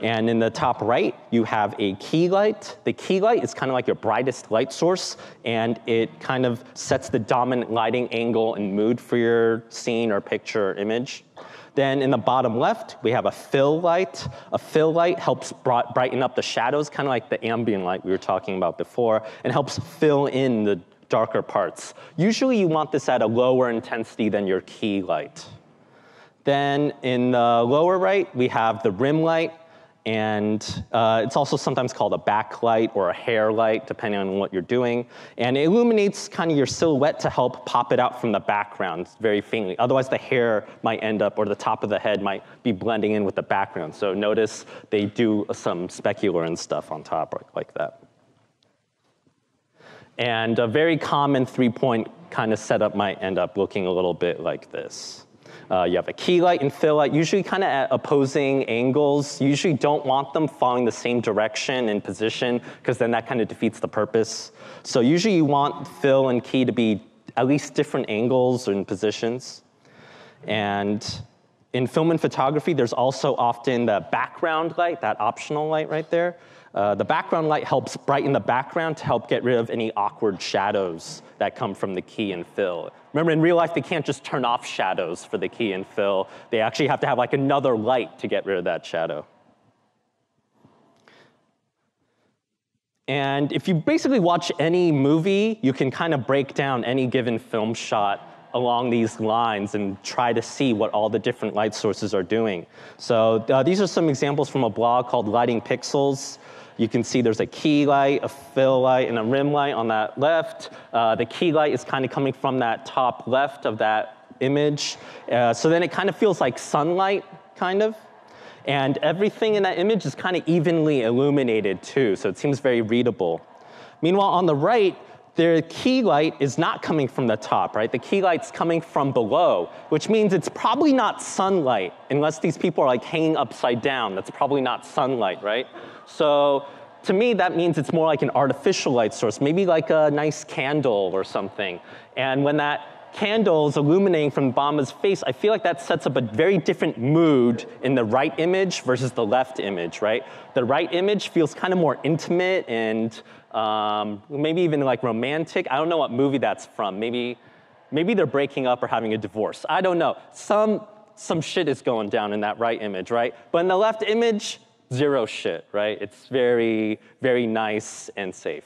And in the top right, you have a key light. The key light is kind of like your brightest light source, and it kind of sets the dominant lighting angle and mood for your scene or picture or image. Then in the bottom left, we have a fill light. A fill light helps brighten up the shadows, kind of like the ambient light we were talking about before, and helps fill in the darker parts. Usually you want this at a lower intensity than your key light. Then in the lower right, we have the rim light, and it's also sometimes called a backlight or a hair light, depending on what you're doing. And it illuminates kind of your silhouette to help pop it out from the background very faintly. Otherwise, the hair might end up, or the top of the head might be blending in with the background. So notice they do some specular and stuff on top like that. And a very common three-point kind of setup might end up looking a little bit like this. You have a key light and fill light, usually kind of at opposing angles. You usually don't want them following the same direction and position, because then that kind of defeats the purpose. So usually you want fill and key to be at least different angles and positions. And in film and photography, there's also often the background light, that optional light right there. The background light helps brighten the background to help get rid of any awkward shadows that come from the key and fill. Remember, in real life, they can't just turn off shadows for the key and fill. They actually have to have like another light to get rid of that shadow. And if you basically watch any movie, you can kind of break down any given film shot along these lines and try to see what all the different light sources are doing. So these are some examples from a blog called Lighting Pixels. You can see there's a key light, a fill light, and a rim light on that left. The key light is kind of coming from that top left of that image. So then it kind of feels like sunlight, kind of. And everything in that image is kind of evenly illuminated, too, so it seems very readable. Meanwhile, on the right, the key light is not coming from the top, right? The key light's coming from below, which means it's probably not sunlight, unless these people are like hanging upside down. That's probably not sunlight, right? So to me, that means it's more like an artificial light source, maybe like a nice candle or something. And when that candle is illuminating from Bama's face, I feel like that sets up a very different mood in the right image versus the left image, right? The right image feels kind of more intimate and maybe even like romantic. I don't know what movie that's from. Maybe they're breaking up or having a divorce. I don't know. Some shit is going down in that right image, right? But in the left image, zero shit, right? It's very, very nice and safe.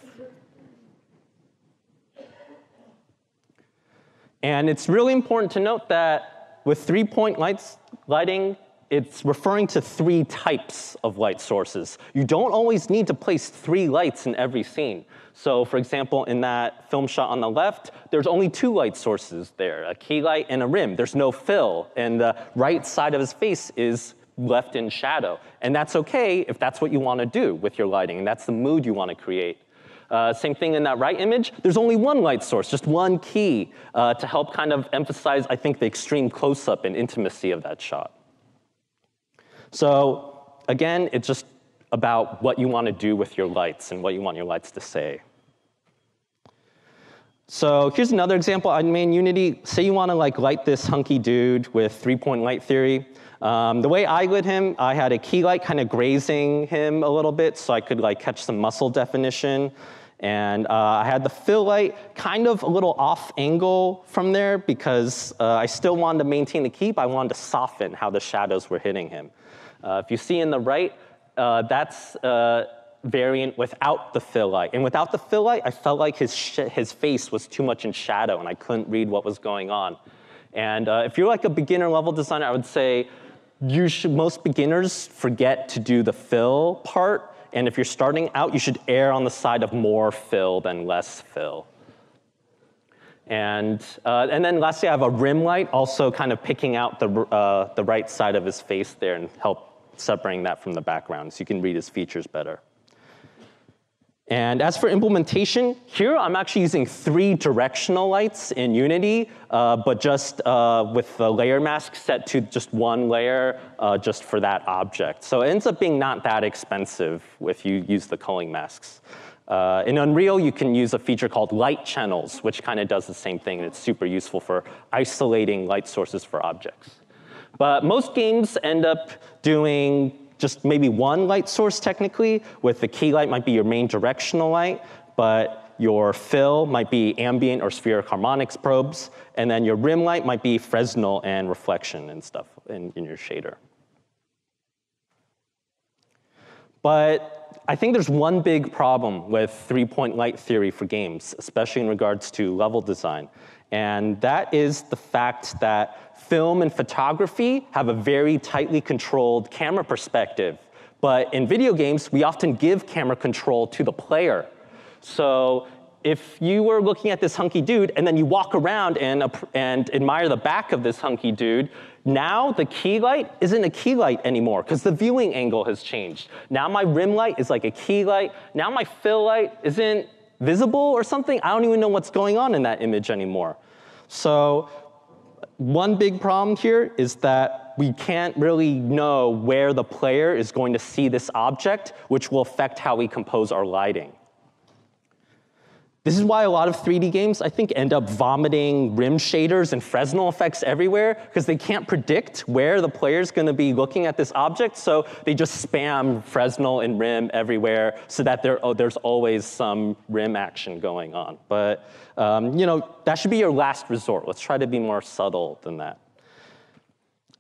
And it's really important to note that with three-point lighting, it's referring to three types of light sources. You don't always need to place three lights in every scene. So for example, in that film shot on the left, there's only two light sources there, a key light and a rim. There's no fill, and the right side of his face is left in shadow. And that's okay if that's what you want to do with your lighting, and that's the mood you want to create. Same thing in that right image. There's only one light source, just one key, to help kind of emphasize, I think, the extreme close-up and intimacy of that shot. So again, it's just about what you want to do with your lights and what you want your lights to say. So here's another example. I made Unity. Say you want to like light this hunky dude with three-point light theory. The way I lit him, I had a key light kind of grazing him a little bit so I could like catch some muscle definition. And I had the fill light kind of a little off angle from there because I still wanted to maintain the key, but I wanted to soften how the shadows were hitting him. If you see in the right, that's variant without the fill light. And without the fill light, I felt like his face was too much in shadow and I couldn't read what was going on. And if you're like a beginner level designer, I would say most beginners forget to do the fill part. And if you're starting out, you should err on the side of more fill than less fill. And then lastly, I have a rim light, also kind of picking out the right side of his face there and help separating that from the background so you can read his features better. And as for implementation, here I'm actually using 3 directional lights in Unity, but just with the layer mask set to just one layer just for that object. So it ends up being not that expensive if you use the culling masks. In Unreal, you can use a feature called light channels, which kind of does the same thing, and it's super useful for isolating light sources for objects. But most games end up doing just maybe one light source technically, with the key light might be your main directional light, but your fill might be ambient or spheric harmonics probes, and then your rim light might be Fresnel and reflection and stuff in your shader. But I think there's one big problem with three-point light theory for games, especially in regards to level design. And that is the fact that film and photography have a very tightly controlled camera perspective. But in video games, we often give camera control to the player. So if you were looking at this hunky dude, and then you walk around and admire the back of this hunky dude, now the key light isn't a key light anymore, because the viewing angle has changed. Now my rim light is like a key light. Now my fill light isn't visible or something. I don't even know what's going on in that image anymore. So one big problem here is that we can't really know where the player is going to see this object, which will affect how we compose our lighting. This is why a lot of 3D games, I think, end up vomiting rim shaders and Fresnel effects everywhere, because they can't predict where the player's going to be looking at this object, so they just spam Fresnel and rim everywhere so that there's always some rim action going on. But that should be your last resort. Let's try to be more subtle than that.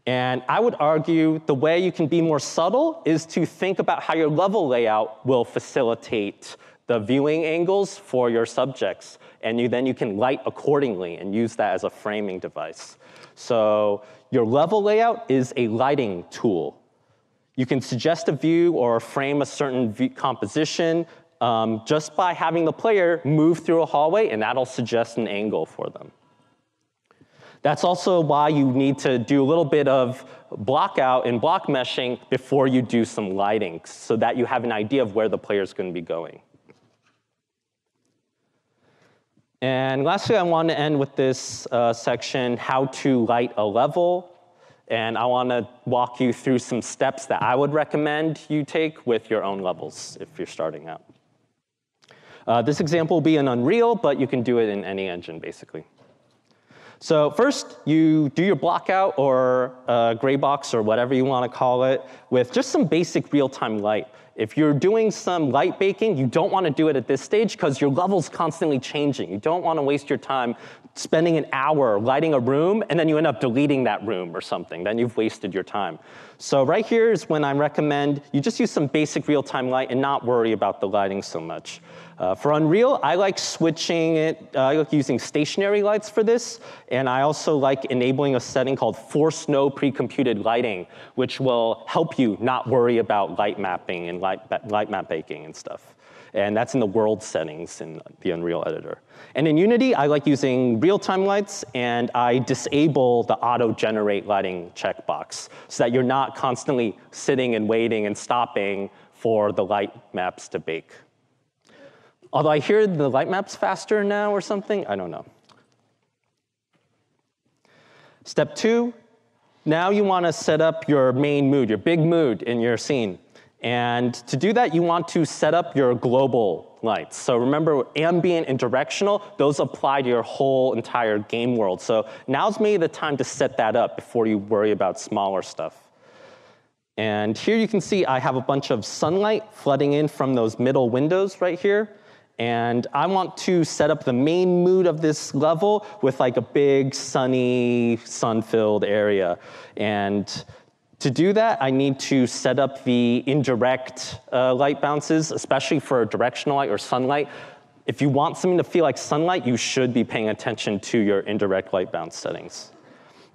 And I would argue the way you can be more subtle is to think about how your level layout will facilitate the viewing angles for your subjects, and then you can light accordingly and use that as a framing device. So your level layout is a lighting tool. You can suggest a view or frame a certain composition just by having the player move through a hallway, and that'll suggest an angle for them. That's also why you need to do a little bit of blockout and block meshing before you do some lighting, so that you have an idea of where the player is going to be going. And lastly, I want to end with this section, how to light a level. And I want to walk you through some steps that I would recommend you take with your own levels if you're starting out. This example will be in Unreal, but you can do it in any engine, basically. So first, you do your blockout or gray box or whatever you want to call it with just some basic real-time light. If you're doing some light baking, you don't want to do it at this stage because your level's constantly changing. You don't want to waste your time spending an hour lighting a room, and then you end up deleting that room or something. Then you've wasted your time. So right here is when I recommend you just use some basic real-time light and not worry about the lighting so much. For Unreal, I like switching it. I like using stationary lights for this, and I also like enabling a setting called Force No Pre-Computed Lighting, which will help you not worry about light mapping and light map baking and stuff. And that's in the world settings in the Unreal editor. And in Unity, I like using real-time lights, and I disable the auto-generate lighting checkbox so that you're not constantly sitting and waiting and stopping for the light maps to bake. Although I hear the light map's faster now or something, I don't know. Step 2, now you want to set up your main mood, your big mood in your scene. And to do that, you want to set up your global lights. So remember, ambient and directional, those apply to your whole entire game world. So now's maybe the time to set that up before you worry about smaller stuff. And here you can see I have a bunch of sunlight flooding in from those middle windows right here. And I want to set up the main mood of this level with like a big, sunny, sun-filled area. And to do that, I need to set up the indirect light bounces, especially for directional light or sunlight. If you want something to feel like sunlight, you should be paying attention to your indirect light bounce settings.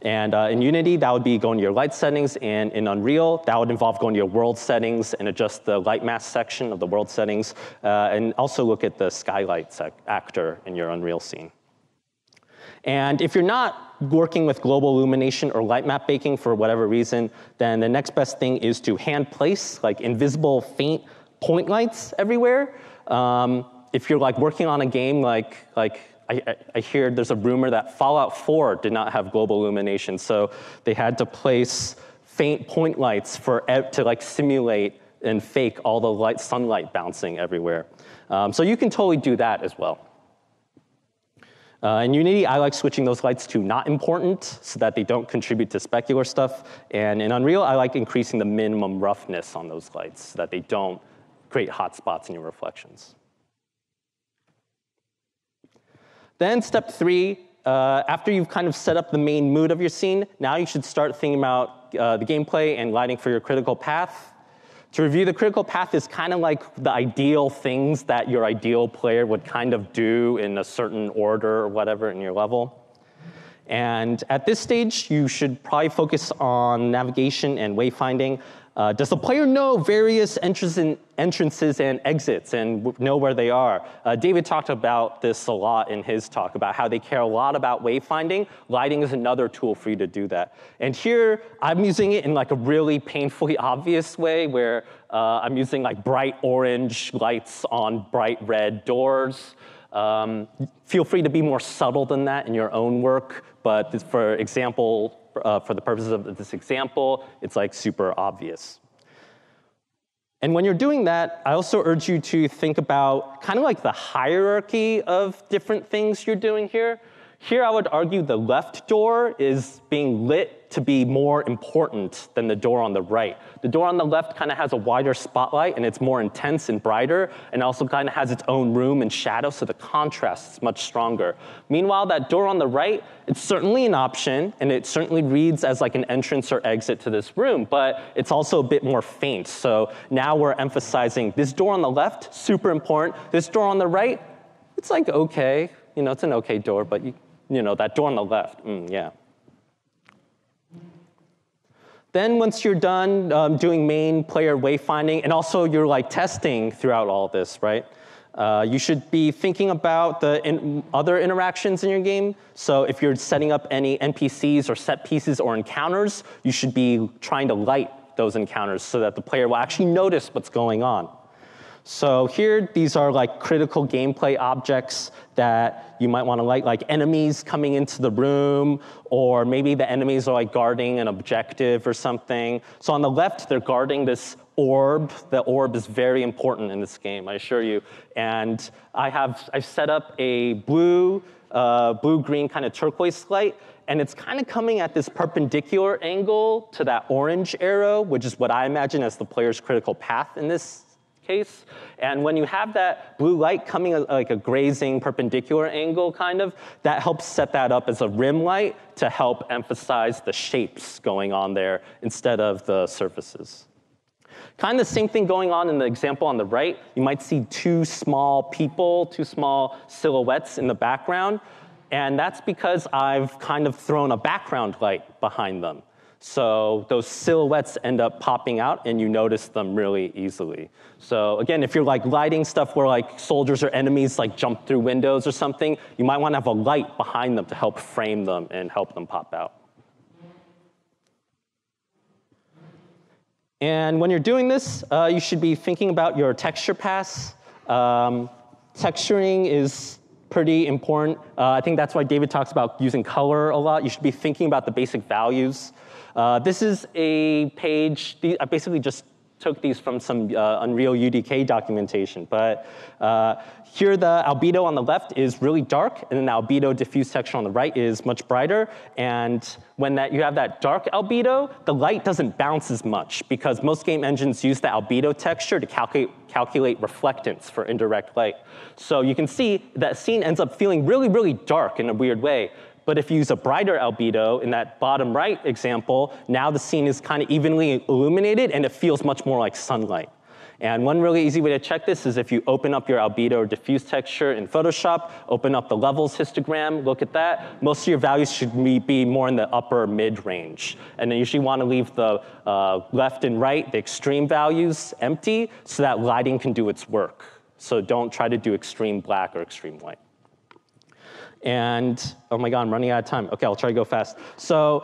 And in Unity, that would be going to your light settings, and in Unreal, that would involve going to your world settings and adjust the light mask section of the world settings, and also look at the skylight actor in your Unreal scene. And if you're not working with global illumination or light map baking for whatever reason, then the next best thing is to hand place like invisible faint point lights everywhere. If you're like working on a game I hear there's a rumor that Fallout 4 did not have global illumination, so they had to place faint point lights to like simulate and fake all the sunlight bouncing everywhere. So you can totally do that as well. In Unity, I like switching those lights to not important so that they don't contribute to specular stuff. And in Unreal, I like increasing the minimum roughness on those lights so that they don't create hot spots in your reflections. Then step 3, after you've kind of set up the main mood of your scene, now you should start thinking about the gameplay and lighting for your critical path. To review, the critical path is kind of like the ideal things that your ideal player would kind of do in a certain order or whatever in your level. And at this stage, you should probably focus on navigation and wayfinding. Does the player know various entrances and exits and know where they are? David talked about this a lot in his talk, about how they care a lot about wayfinding. Lighting is another tool for you to do that. And here, I'm using it in like a really painfully obvious way, where I'm using like bright orange lights on bright red doors. Feel free to be more subtle than that in your own work, but for example, for the purposes of this example, it's like super obvious. And when you're doing that, I also urge you to think about kind of like the hierarchy of different things you're doing here. Here, I would argue the left door is being lit to be more important than the door on the right. The door on the left kind of has a wider spotlight, and it's more intense and brighter, and also kind of has its own room and shadow, so the contrast is much stronger. Meanwhile, that door on the right, it's certainly an option, and it certainly reads as like an entrance or exit to this room, but it's also a bit more faint. So now we're emphasizing this door on the left, super important. This door on the right, it's like okay. You know, it's an okay door, but you know, that door on the left, yeah. Then once you're done doing main player wayfinding, and also you're like testing throughout all of this, right? You should be thinking about the other interactions in your game. So if you're setting up any NPCs or set pieces or encounters, you should be trying to light those encounters so that the player will actually notice what's going on. So here, these are like critical gameplay objects that you might want to light, like enemies coming into the room, or maybe the enemies are like guarding an objective or something. So on the left, they're guarding this orb. The orb is very important in this game, I assure you. And I've set up a blue-green kind of turquoise light, and it's kind of coming at this perpendicular angle to that orange arrow, which is what I imagine as the player's critical path in this case. And when you have that blue light coming at like a grazing perpendicular angle kind of, that helps set that up as a rim light to help emphasize the shapes going on there instead of the surfaces. Kind of the same thing going on in the example on the right. You might see two small people, two small silhouettes in the background, and that's because I've kind of thrown a background light behind them. So those silhouettes end up popping out, and you notice them really easily. So again, if you're like lighting stuff where like soldiers or enemies like jump through windows or something, you might want to have a light behind them to help frame them and help them pop out. And when you're doing this, you should be thinking about your texture pass. Texturing is pretty important. I think that's why David talks about using color a lot. You should be thinking about the basic values. This is a page. I basically just took these from some Unreal UDK documentation. But here, the albedo on the left is really dark, and then the albedo diffuse texture on the right is much brighter. And when you have that dark albedo, the light doesn't bounce as much, because most game engines use the albedo texture to calculate reflectance for indirect light. So you can see that scene ends up feeling really, really dark in a weird way. But if you use a brighter albedo in that bottom right example, now the scene is kind of evenly illuminated, and it feels much more like sunlight. And one really easy way to check this is if you open up your albedo or diffuse texture in Photoshop, open up the levels histogram, look at that. Most of your values should be more in the upper mid-range. And then you usually want to leave the left and right, the extreme values, empty, so that lighting can do its work. So don't try to do extreme black or extreme white. And, oh my God, I'm running out of time. OK, I'll try to go fast. So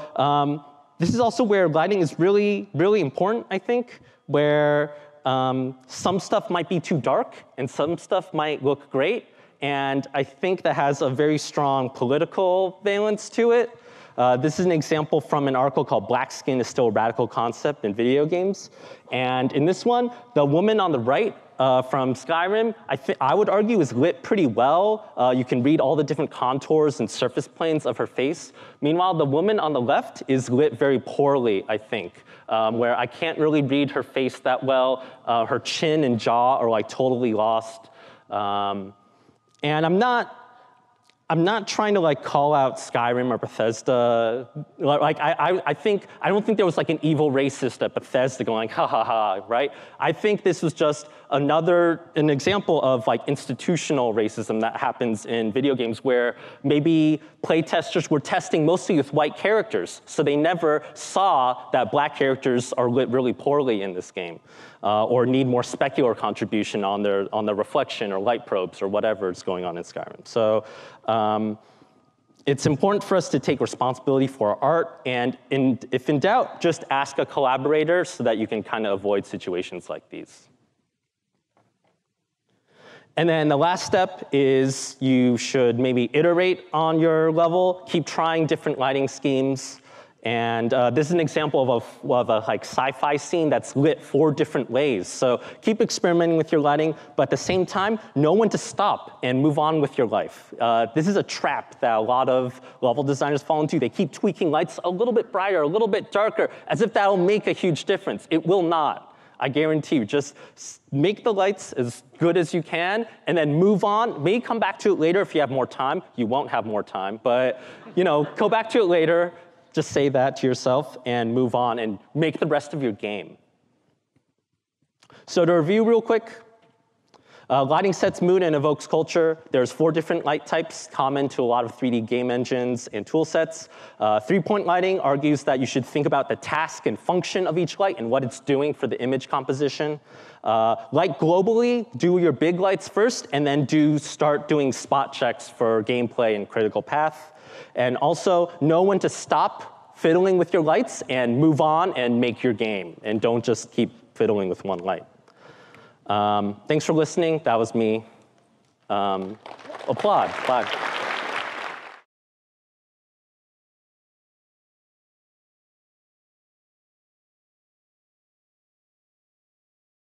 this is also where lighting is really, really important, I think, where some stuff might be too dark, and some stuff might look great. And I think that has a very strong political valence to it. This is an example from an article called "Black Skin is Still a Radical Concept in Video Games." And in this one, the woman on the right from Skyrim, I would argue is lit pretty well. You can read all the different contours and surface planes of her face. Meanwhile, the woman on the left is lit very poorly, I think, where I can't really read her face that well. Her chin and jaw are like totally lost. And I'm I'm not trying to like call out Skyrim or Bethesda. Like I don't think there was like an evil racist at Bethesda going ha ha ha, right? I think this was just an example of like institutional racism that happens in video games where maybe playtesters were testing mostly with white characters, so they never saw that black characters are lit really poorly in this game, or need more specular contribution on their reflection or light probes or whatever is going on in Skyrim. So it's important for us to take responsibility for our art, and if in doubt, just ask a collaborator so that you can kind of avoid situations like these. And then the last step is you should maybe iterate on your level, keep trying different lighting schemes. And this is an example of a like sci-fi scene that's lit 4 different ways. So keep experimenting with your lighting, but at the same time, know when to stop and move on with your life. This is a trap that a lot of level designers fall into. They keep tweaking lights a little bit brighter, a little bit darker, as if that'll make a huge difference. It will not. I guarantee you, just make the lights as good as you can and then move on. Maybe come back to it later if you have more time. You won't have more time, but go back to it later. Just say that to yourself and move on and make the rest of your game. So to review real quick, lighting sets mood and evokes culture. There's 4 different light types common to a lot of 3D game engines and tool sets. 3-point lighting argues that you should think about the task and function of each light and what it's doing for the image composition. Light globally, do your big lights first, and then start doing spot checks for gameplay and critical path. And also, know when to stop fiddling with your lights and move on and make your game. And don't just keep fiddling with one light. Thanks for listening. That was me. Applaud.